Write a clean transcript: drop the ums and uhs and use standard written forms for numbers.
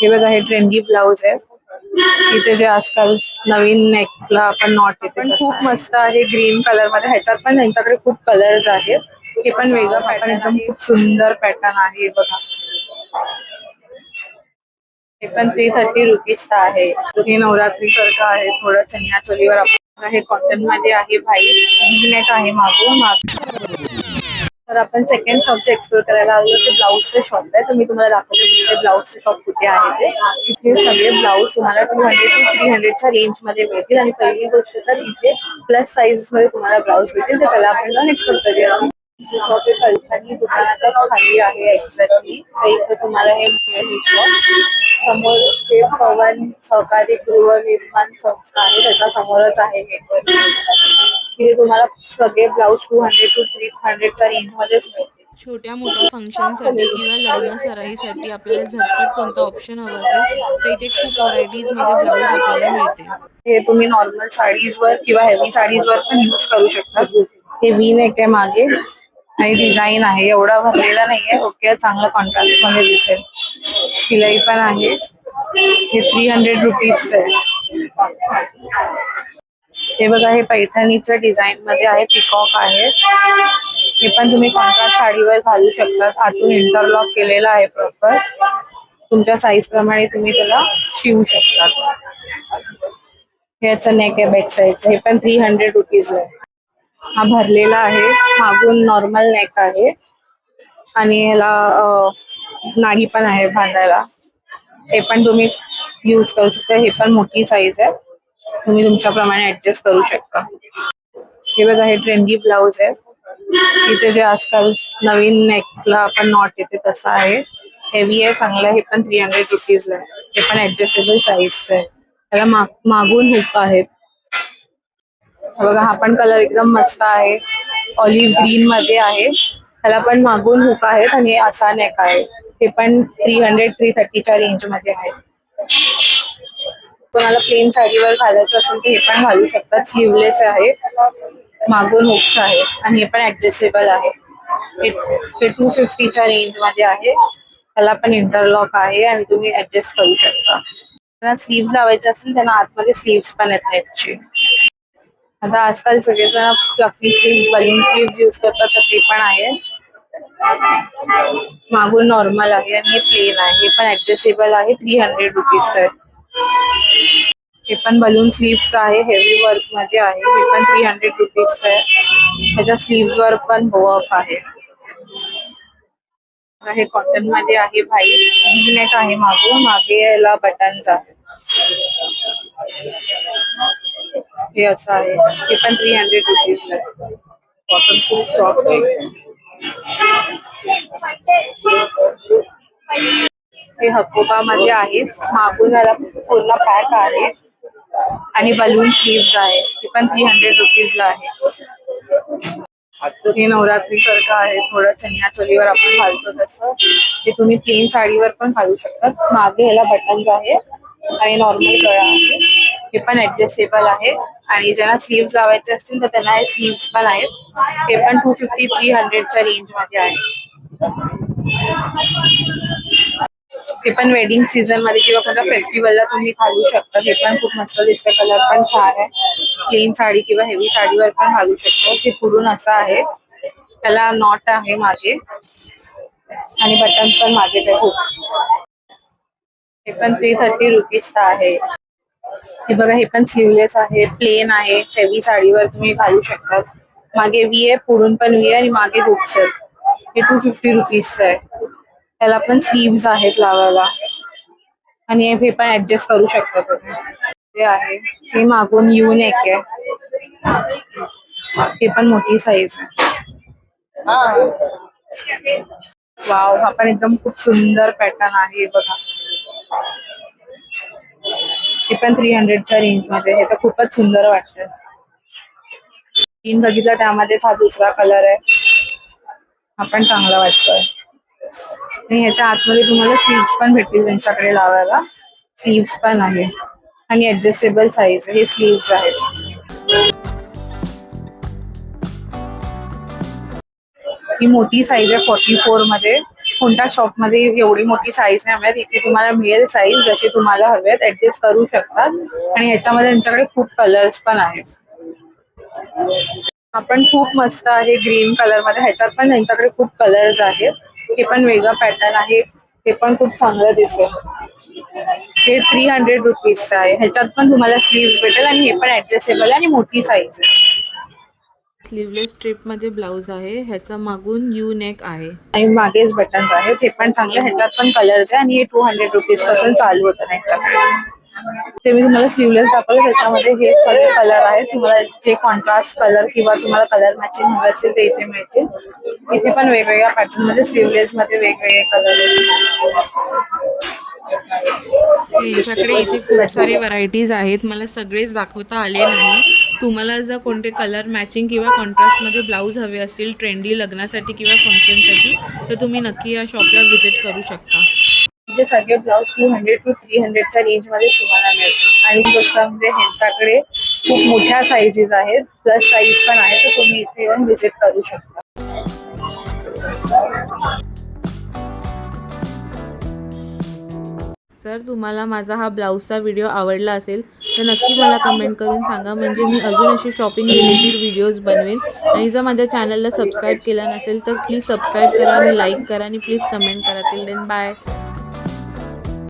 हे बघा, हे ट्रेंडी ब्लाउज आहे. इथे जे आजकाल नवीन नेकला आपण नॉट येते पण खूप मस्त आहे. ग्रीन कलर मध्ये, ह्याच्यात पण त्यांच्याकडे खूप कलर्स आहेत. हे पण वेगळं पॅटर्न, एकदम खूप सुंदर पॅटर्न आहे बघा. हे पण 330 रुपीजचा आहे. हे नवरात्री सारखं आहे, थोडं चनिया चोलीवर. आपण हे कॉटन मध्ये आहे भाई, वी नेक आहे मागून. तर आपण सेकंड शॉपचे एक्सप्लोर करायला आलो. ते ब्लाऊजचे शॉप आहे. तर मी तुम्हाला दाखवते ब्लाऊजचे शॉप कुठे आहे ते. इथे सगळे ब्लाऊज तुम्हाला 200 to 300च्या रेंज मध्ये मिळतील. आणि पहिली गोष्ट तर इथे प्लस साईज मध्ये तुम्हाला ब्लाऊज मिळतील. तर चला आपण जाऊन एक्सप्लोर करूया. शॉप हे कल्पनी दुकानाच्या खाली आहे एक्झॅक्टली. तर इथे तुम्हाला हे मिळेल शॉप. समोर हे पवन सहकारी गृहनिर्माण संस्था आहे, त्याच्या समोरच आहे हे. तिथे तुम्हाला सगळे ब्लाऊज 200 to 300च्या रेंज मध्येच मिळतील. छोट्या मोठ्या फंक्शनसाठी किंवा लग्न सराईसाठी आपल्याला झटपट कोणता ऑप्शन हवा असेल तर इथे खूप व्हरायटीजमध्ये ब्लाऊज आपल्याला मिळते. हे तुम्ही नॉर्मल साडीजवर किंवा हेवी साडीजवर पण यूज करू शकता. हे वी नेक आहे मागे आणि डिझाईन आहे, एवढा भरलेला नाहीये. ओके, चांगला कॉन्ट्रास्ट मध्ये दिसेल. शिलाई पण आहे. हे 300 रुपीज आहे. हे बघा, हे पैठणीच्या डिझाईन मध्ये आहे, पिकॉक आहे. हे पण तुम्ही कॉन्ट्रास्ट साडीवर घालू शकता. आतून इंटरलॉक केलेला आहे प्रॉपर. तुमच्या साईज प्रमाणे तुम्ही त्याला शिवू शकता. ह्याचं नेक आहे बॅक साईड. हे पण 300 रुपीज आहे. हा भरलेला आहे, मागून नॉर्मल नेक आहे आणि ह्याला नाडी पण आहे बांधायला. हे पण तुम्ही यूज करू शकता. हे पण मोठी साईज आहे, तुम्ही तुमच्याप्रमाणे ऍडजस्ट करू शकता. हे बघा, हे ट्रेंडी ब्लाऊज आहे. इथे जे आजकाल नवीन नेकला आपण नॉट येते तसं आहे. हेवी आहे, चांगलं आहे. हे पण 300 रुपीजला आहे. हे पण ऍडजस्टेबल साईजचं आहे. त्याला मागून हुक आहेत. बघा, हा पण कलर एकदम मस्त आहे, ऑलिव्ह ग्रीन मध्ये आहे. त्याला पण मागून हुक आहेत आणि असा नेक आहे. हे पण 300-330च्या रेंज मध्ये आहे. कोणाला प्लेन साडीवर घालायचं असेल तर हे पण घालू शकतात. स्लीवलेस आहे, मागून हुक्स आहे आणि हे पण ऍडजस्टेबल आहे. हे 250च्या रेंज मध्ये आहे. त्याला पण इंटरलॉक आहे आणि तुम्ही ऍडजस्ट करू शकता. त्यांना स्लीव्ह लावायचे असेल त्यांना आतमध्ये स्लीव्स पण आहेत नेटचे. आता आजकाल सगळेजण fluffy sleeves, balloon sleeves use करतात, तर ते पण आहे. मागून नॉर्मल आहे आणि हे प्लेन आहे. हे पण ऍडजस्टेबल आहे, 300 रुपीजचं आहे. हे पण बलून स्लीव्स आहे, हेवी वर्क मध्ये आहे. हे पण 300 रुपीजचं आहे. त्याच्या स्लीव्स वर पण वर्क आहे. हे कॉटन मध्ये आहे भाई, वी नेक आहे मागून. मागे याला बटन्स आहे. हे असं आहे. हे पण 300 रुपीजला आहे. कॉटन खूप सॉफ्ट आहे. हे हकोबा मध्ये आहे, मागून याला पूर्ण पॅक आहे आणि बलून स्लीव्स आहे. हे पण 300 रुपीजला आहे. हे नवरात्री सारखं आहे, थोडं चनिया चोलीवर आपण घालतो तसं. हे तुम्ही प्लेन साडीवर पण घालू शकतात. मागे ह्याला बटन्स आहे आणि नॉर्मल गळा आहे. हे पण ऍडजस्टेबल आहे आणि ज्यांना स्लीव्स लावायचे असतील तर त्यांना हे स्लीव्स पण आहेत. हे पण 250-300च्या रेंज मध्ये आहे. हे पण वेडिंग सीझन मध्ये किंवा कोणत्या फेस्टिवलला तुम्ही घालू शकता. हे पण खूप मस्त दिसतं, कलर पण छान आहे. प्लेन साडी किंवा हेवी साडीवर पण घालू शकतो. हे पुढून असं आहे, त्याला नॉट आहे मागे आणि बटन पण मागेच आहे खूप. हे पण 330 रुपीजचा आहे. हे बघा, हे पण स्लीवलेस आहे, प्लेन आहे. हेवी साडीवर तुम्ही घालू शकता. मागे वी आहे, पुढून पण वी आहे आणि मागे हुक्स आहेत. हे 250 रुपीजचं आहे. त्याला पण स्लीव्स आहेत लावायला आणि हे पण ऍडजस्ट करू शकता तुम्ही. हे आहे, हे मागून यू नेक आहे. हे पण मोठी साईज आहे. वाव, हा पण एकदम खूप सुंदर पॅटर्न आहे बघा. हे पण 300च्या रेंज मध्ये. हे तर खूपच सुंदर वाटतं. ग्रीन बघितला, त्यामध्ये हा दुसरा कलर आहे. हा पण चांगला वाटतोय. आणि ह्याच्या आतमध्ये तुम्हाला स्लीव्स पण भेटतील त्यांच्याकडे लावायला. स्लीव्स पण आहे आणि ऍडजस्टेबल साईज. हे स्लीव्स आहेत. ही मोठी साईज आहे 44 मध्ये. कोणत्या शॉपमध्ये एवढी मोठी साईज नाही मिळत. इथे तुम्हाला मिळेल साईज जशी तुम्हाला हवेत ऍडजस्ट करू शकतात. आणि ह्याच्यामध्ये त्यांच्याकडे खूप कलर्स पण आहेत. हा पण खूप मस्त आहे ग्रीन कलर मध्ये. ह्याच्यात पण त्यांच्याकडे खूप कलर्स आहेत. हे पण वेगळा पॅटर्न आहे. हे पण खूप चांगलं दिसेल. हे 300 रुपीजचं आहे. ह्याच्यात पण तुम्हाला स्लीव्ह भेटेल आणि हे पण ऍडजस्टेबल आणि मोठी साईज आहे. स्लीवलेस स्ट्रिपमध्ये ब्लाऊज आहे. ह्याचा मागून यू नेक आहे. आणि मागेच बटन्स आहेत. हे पण चांगले. ह्याच्यात पण कलर्स आहे आणि हे 200 रुपीज पासून चालू होतं त्यांच्याकडे. ते मी तुम्हाला स्लीवलेस दाखवलं. त्याच्यामध्ये हे सगळे कलर आहेत. तुम्हाला जे कॉन्ट्रास्ट कलर किंवा तुम्हाला कलर मॅचिंग हवे असतील ते इथे मिळतील. इथे पण वेगवेगळ्या पॅटर्न मध्ये स्लीवलेस मध्ये वेगवेगळे कलर यांच्याकडे इथे खूप सारे व्हरायटीज आहेत. मला सगळेच दाखवता आले नाही. तुम्हाला जर कोणते कलर मॅचिंग किंवा कॉन्ट्रास्टमध्ये ब्लाऊज हवे असतील ट्रेंडी लग्नासाठी किंवा फंक्शनसाठी तर तुम्ही नक्की या शॉपला व्हिजिट करू शकता. जे सगळे ब्लाऊज 200 to 300च्या रेंज मध्ये तुम्हाला मिळतील. आणि गोष्ट म्हणजे ह्यांच्याकडे खूप मोठ्या साईजेस आहेत. प्लस साईज पण आहे. तर तुम्ही इथे येऊन व्हिजिट करू शकता. जर तुम्हाला माझा हा ब्लाऊजचा व्हिडिओ आवडला असेल तर नक्की मला कमेंट करून सांगा. म्हणजे मी अजून अशी शॉपिंग रिलेटेड व्हिडिओज बनवेन. आणि जर माझ्या चॅनलला सबस्क्राईब केलं नसेल तर प्लीज सबस्क्राईब करा आणि लाईक करा आणि प्लीज कमेंट करा. Till then bye.